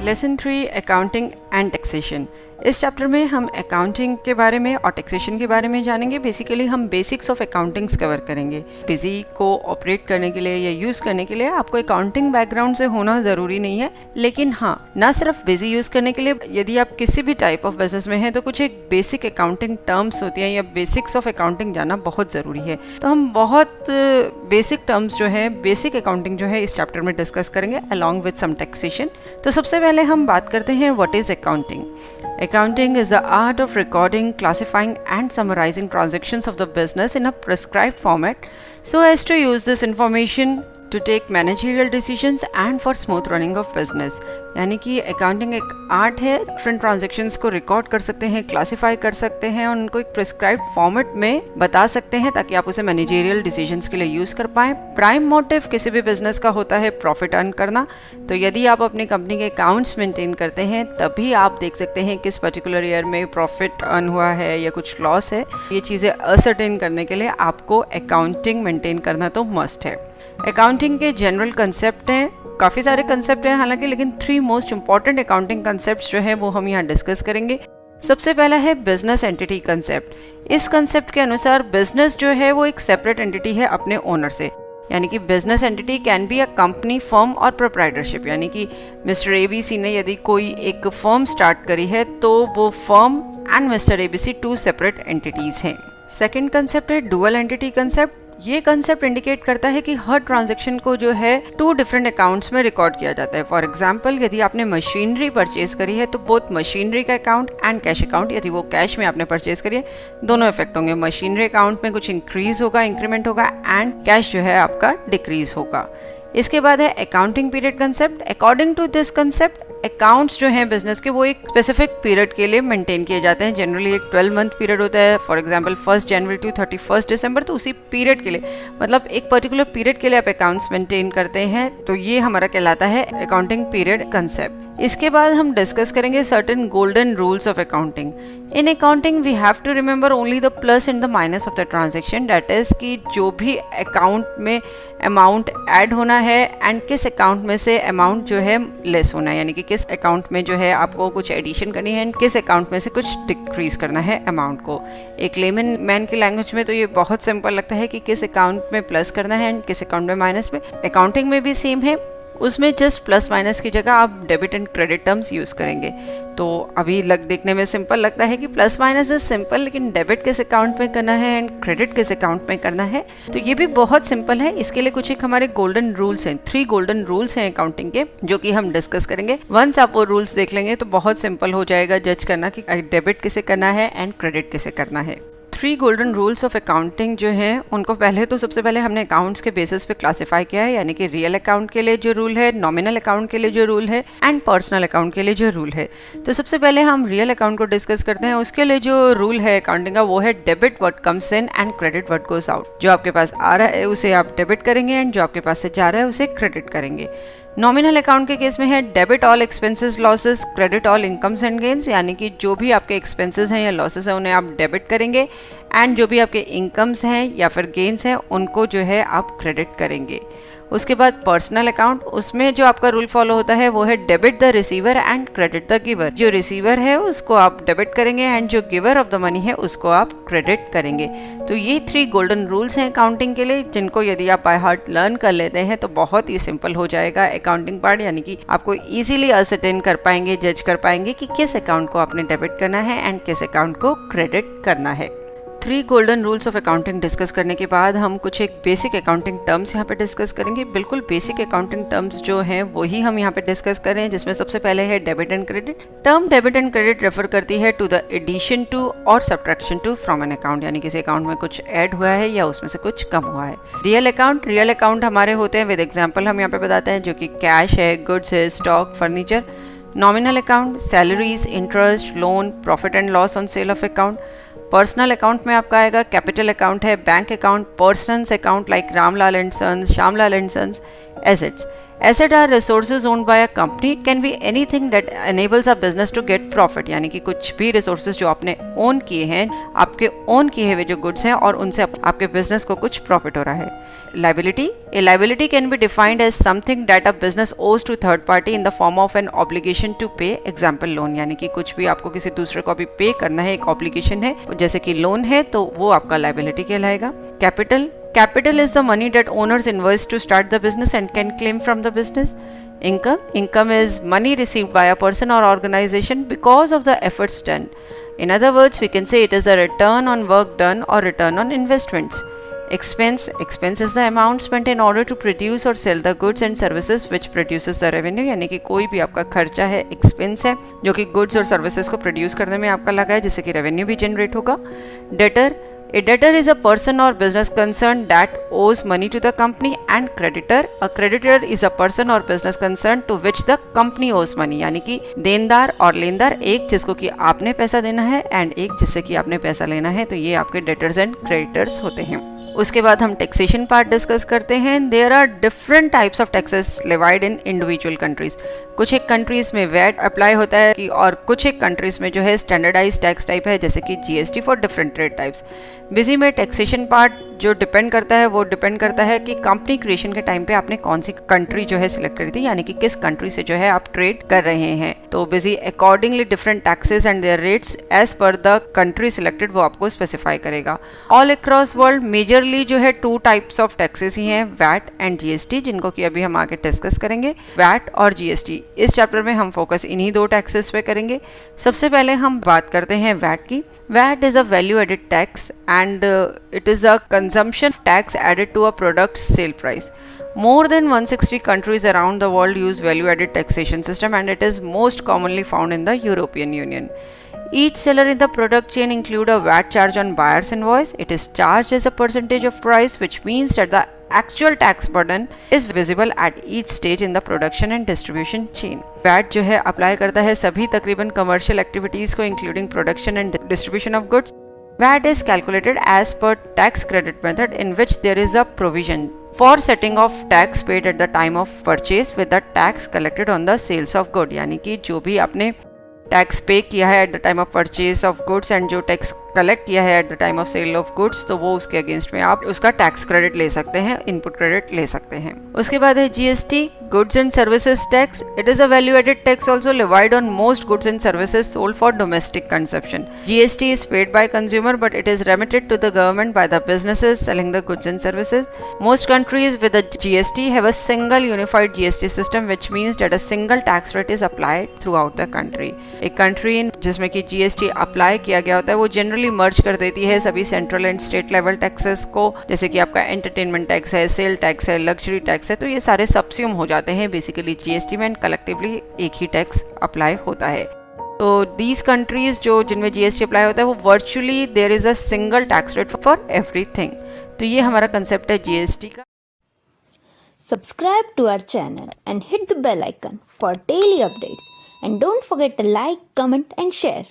Lesson 3 accounting and taxation. इस chapter में हम अकाउंटिंग के बारे में और टैक्सेशन के बारे में जानेंगे। बेसिकली हम बेसिक्स ऑफ अकाउंटिंग्स कवर करेंगे। बिजी को ऑपरेट करने के लिए या यूज़ करने के लिए आपको अकाउंटिंग बैकग्राउंड से होना ज़रूरी नहीं है, लेकिन हाँ, ना सिर्फ बिजी यूज़ करने के लिए, यदि आप किसी भी टाइप ऑफ बिजनेस में हैं तो कुछ एक बेसिक अकाउंटिंग टर्म्स होती हैं या बेसिक्स ऑफ अकाउंटिंग जानना बहुत ज़रूरी है। तो हम बहुत बेसिक टर्म्स जो है, बेसिक अकाउंटिंग जो है, इस चैप्टर में डिस्कस करेंगे अलॉन्ग विद सम टैक्सेशन। तो सबसे पहले हम बात करते हैं what is accounting. Accounting is the art of recording, classifying and summarizing transactions of the business in a prescribed format so as to use this information to take managerial decisions and for smooth running of business। यानी कि accounting एक art है। Different transactions को record कर सकते हैं, classify कर सकते हैं और उनको एक प्रिस्क्राइब्ड फॉर्मेट में बता सकते हैं ताकि आप उसे मैनेजरियल डिसीजंस के लिए यूज़ कर पाएँ। प्राइम मोटिव किसी भी बिजनेस का होता है प्रॉफिट अर्न करना। तो यदि आप अपनी कंपनी के अकाउंट्स मेंटेन करते हैं तभी आप देख सकते हैं किस पर्टिकुलर ईयर में प्रॉफिट अर्न हुआ है या कुछ लॉस है। ये चीज़ें असर्टेन करने के लिए आपको अकाउंटिंग मेंटेन करना तो मस्ट है। अकाउंटिंग के जनरल कंसेप्ट हैं, काफ़ी सारे कंसेप्ट हैं हालांकि, लेकिन 3 मोस्ट इंपॉर्टेंट अकाउंटिंग कंसेप्ट जो है वो हम यहाँ डिस्कस करेंगे। सबसे पहला है बिजनेस एंटिटी कंसेप्ट। इस कंसेप्ट के अनुसार बिजनेस जो है वो एक सेपरेट एंटिटी है अपने ओनर से। यानी कि business entity can be a company, firm और प्रोप्राइटरशिप। यानी कि मिस्टर ABC ने यदि कोई एक फर्म स्टार्ट करी है तो वो firm and mister ABC 2 separate entities हैं। सेकेंड कंसेप्ट है डुअल एंटिटी कंसेप्ट। ये कंसेप्ट इंडिकेट करता है कि हर ट्रांजैक्शन को जो है 2 डिफरेंट अकाउंट्स में रिकॉर्ड किया जाता है। फॉर एग्जांपल, यदि आपने मशीनरी परचेज करी है तो बोथ मशीनरी का अकाउंट एंड कैश अकाउंट, यदि वो कैश में आपने परचेज करी है, दोनों इफेक्ट होंगे। मशीनरी अकाउंट में कुछ इंक्रीज होगा, इंक्रीमेंट होगा, एंड कैश जो है आपका डिक्रीज होगा। इसके बाद है accounting period concept. According to this concept accounts जो हैं बिजनेस के वो एक स्पेसिफिक पीरियड के लिए मेंटेन किए जाते हैं। जनरली एक 12 मंथ पीरियड होता है। फॉर एग्जांपल 1 जनवरी टू 31 दिसंबर, तो उसी पीरियड के लिए, मतलब एक पर्टिकुलर पीरियड के लिए आप अकाउंट्स मेंटेन करते हैं। तो ये हमारा कहलाता है अकाउंटिंग पीरियड कंसेप्ट। इसके बाद हम डिस्कस करेंगे certain golden rules of accounting. In accounting we have to remember only the plus and the minus of the transaction. That is कि जो भी अकाउंट में अमाउंट ऐड होना है एंड किस अकाउंट में से अमाउंट जो है लेस होना है। यानी कि किस अकाउंट में जो है आपको कुछ एडिशन करनी है एंड किस अकाउंट में से कुछ डिक्रीज करना है अमाउंट को। एक लेमन मैन की लैंग्वेज में तो ये बहुत सिंपल लगता है कि किस अकाउंट में प्लस करना है एंड किस अकाउंट में माइनस में। अकाउंटिंग में भी सेम है, उसमें जस्ट प्लस माइनस की जगह आप debit and credit terms use करेंगे। तो अभी देखने में सिंपल लगता है कि प्लस माइनस इज सिंपल, लेकिन डेबिट किस अकाउंट में करना है एंड क्रेडिट किस अकाउंट में करना है, तो ये भी बहुत सिंपल है। इसके लिए कुछ एक हमारे गोल्डन रूल्स हैं, 3 गोल्डन रूल्स हैं अकाउंटिंग के, जो कि हम डिस्कस करेंगे। वंस आप वो रूल्स देख लेंगे तो बहुत सिंपल हो जाएगा जज करना कि डेबिट किसे करना है एंड क्रेडिट किसे करना है। 3 गोल्डन रूल्स ऑफ अकाउंटिंग जो हैं उनको सबसे पहले हमने अकाउंट्स के बेसिस पे क्लासिफाई किया है। यानी कि रियल अकाउंट के लिए जो रूल है, नॉमिनल अकाउंट के लिए जो रूल है एंड पर्सनल अकाउंट के लिए जो रूल है। तो सबसे पहले हम रियल अकाउंट को डिस्कस करते हैं। उसके लिए जो रूल है अकाउंटिंग का वो है debit what comes in and credit what goes out. जो आपके पास आ रहा है उसे आप डेबिट करेंगे एंड जो आपके पास से जा रहा है उसे क्रेडिट करेंगे। नॉमिनल अकाउंट के केस में है debit all expenses losses, credit all incomes and gains. यानी कि जो भी आपके एक्सपेंसेस हैं या लॉसेस हैं उन्हें आप डेबिट करेंगे एंड जो भी आपके इनकम्स हैं या फिर गेन्स हैं उनको जो है आप क्रेडिट करेंगे। उसके बाद पर्सनल अकाउंट, उसमें जो आपका रूल फॉलो होता है वो है debit the receiver and credit the giver. जो रिसीवर है उसको आप डेबिट करेंगे एंड जो गिवर ऑफ द मनी है उसको आप क्रेडिट करेंगे। तो ये 3 गोल्डन रूल्स हैं अकाउंटिंग के लिए, जिनको यदि आप बाय हार्ट लर्न कर लेते हैं तो बहुत ही सिंपल हो जाएगा अकाउंटिंग पार्ट। यानी कि आपको इजीली असर्टेन कर पाएंगे, जज कर पाएंगे कि किस अकाउंट को आपने डेबिट करना है एंड किस अकाउंट को क्रेडिट करना है। 3 golden rules of accounting discuss करने के बाद हम कुछ एक बेसिक अकाउंटिंग टर्म्स यहाँ पे डिस्कस करेंगे। बिल्कुल बेसिक अकाउंटिंग टर्म्स जो हैं वही हम यहाँ पे डिस्कस कर रहे हैं, जिसमें सबसे पहले है debit and credit. Term debit and credit refer करती है टू द एडिशन टू और subtraction to from an account. यानी किसी अकाउंट में कुछ ऐड हुआ है या उसमें से कुछ कम हुआ है। रियल अकाउंट हमारे होते हैं विद एग्जाम्पल हम यहाँ पे बताते हैं, जो कि कैश है, गुड्स है, stock, furniture. Nominal account salaries, interest, loan, profit and loss on sale of account. Personal account में आपका आएगा कैपिटल अकाउंट है, bank account, persons account like Ramlal and sons, Shyamlal and sons, assets. Asset are resources owned by a company. It can be anything that enables a business to get profit. यानी कि कुछ भी resources जो आपने own किए हैं, आपके own किए हुए जो goods हैं और उनसे आपके business को कुछ profit हो रहा है. Liability. A liability can be defined as something that a business owes to third party in the form of an obligation to pay. Example loan. यानी कि कुछ भी आपको किसी दूसरे को अभी पे करना है, एक obligation है, जैसे कि loan है, तो वो आपका liability कहलाएगा. Capital. Capital is the money that owners invest to start the business and can claim from the business. Income. Income is money received by a person or organization because of the efforts done. In other words, we can say it is a return on work done or return on investments. Expense. Expense is the amount spent in order to produce or sell the goods and services which produces the revenue. यानी कि कोई भी आपका खर्चा है, expense है, जो कि goods और services को produce करने में आपका लगा है, जिससे कि revenue भी generate होगा. Debtor. A debtor is a person or business concern that owes money to the company, and creditor. A creditor is a person or business concern to which the company owes money. यानी कि देनदार और लेनदार, एक जिसको कि आपने पैसा देना है एंड एक जिससे कि आपने पैसा लेना है, तो ये आपके डेटर्स एंड क्रेडिटर्स होते हैं. उसके बाद हम टैक्सेशन पार्ट डिस्कस करते हैं. There are different types of taxes levied in individual countries. कुछ एक कंट्रीज में वैट अप्लाई होता है कि और कुछ एक कंट्रीज में जो है स्टैंडर्डाइज टैक्स टाइप है, जैसे कि GST for different trade types. Busy में टैक्सेशन पार्ट जो डिपेंड करता है वो डिपेंड करता है कि कंपनी क्रिएशन के टाइम पे आपने कौन सी कंट्री जो है सिलेक्ट करी थी, यानी कि किस कंट्री से जो है आप ट्रेड कर रहे हैं. तो busy accordingly different taxes and their rates as per the country selected वो आपको स्पेसिफाई करेगा. ऑल अक्रॉस वर्ल्ड मेजरली जो है 2 टाइप्स ऑफ टैक्सेस ही हैं, वैट एंड जीएसटी, जिनको कि अभी हम आगे डिस्कस करेंगे. वैट और जीएसटी, इस चैप्टर में हम फोकस इन्हीं 2 टैक्सेस पे करेंगे. सबसे पहले हम बात करते हैं वैट की. VAT is a value added tax and it is a consumption tax added to a product's sale price. More than 160 countries around the world use value-added taxation system, and it is most commonly found in the European Union. Each seller in the product chain include a VAT charge on buyer's invoice. It is charged as a percentage of price, which means that the actual tax burden is visible at each stage in the production and distribution chain. VAT जो है apply करता है सभी तकरीबन commercial activities को, including production and distribution of goods. VAT is calculated as per tax credit method, in which there is a provision for setting of tax paid at the time of purchase with the tax collected on the sales of good. यानी कि जो भी आपने tax pay किया है at the time of purchase of goods and जो tax collect किया है at the time of sale of goods, तो वो उसके अगेंस्ट में आप उसका टैक्स क्रेडिट ले सकते हैं, इनपुट क्रेडिट ले सकते हैं. उसके बाद है GST, goods and services tax. It is a value added tax also levied on most goods and services sold for domestic consumption. GST is paid by consumer but it is remitted to the government by the businesses selling the goods and services. Most countries with a GST have a single unified GST system, which means that a single tax rate is applied throughout the country. एक country जिसमें कि GST apply किया गया होता है वो generally मर्ज कर देती है सभी central and state level taxes को, जैसे कि आपका एंटरटेनमेंट टैक्स है, सेल टैक्स है, लग्जरी टैक्स है, तो ये सारे सब्स्यूम हो जाते हैं बेसिकली जीएसटी में एंड कलेक्टिवली एक ही टैक्स अप्लाई होता है. तो दीज कंट्रीज जो जिनमें जीएसटी अप्लाई होता है वो virtually there is a single tax rate for everything. तो ये हमारा कंसेप्ट है जीएसटी का. Subscribe to our channel and hit the bell icon for daily updates. And don't forget to like, comment and share.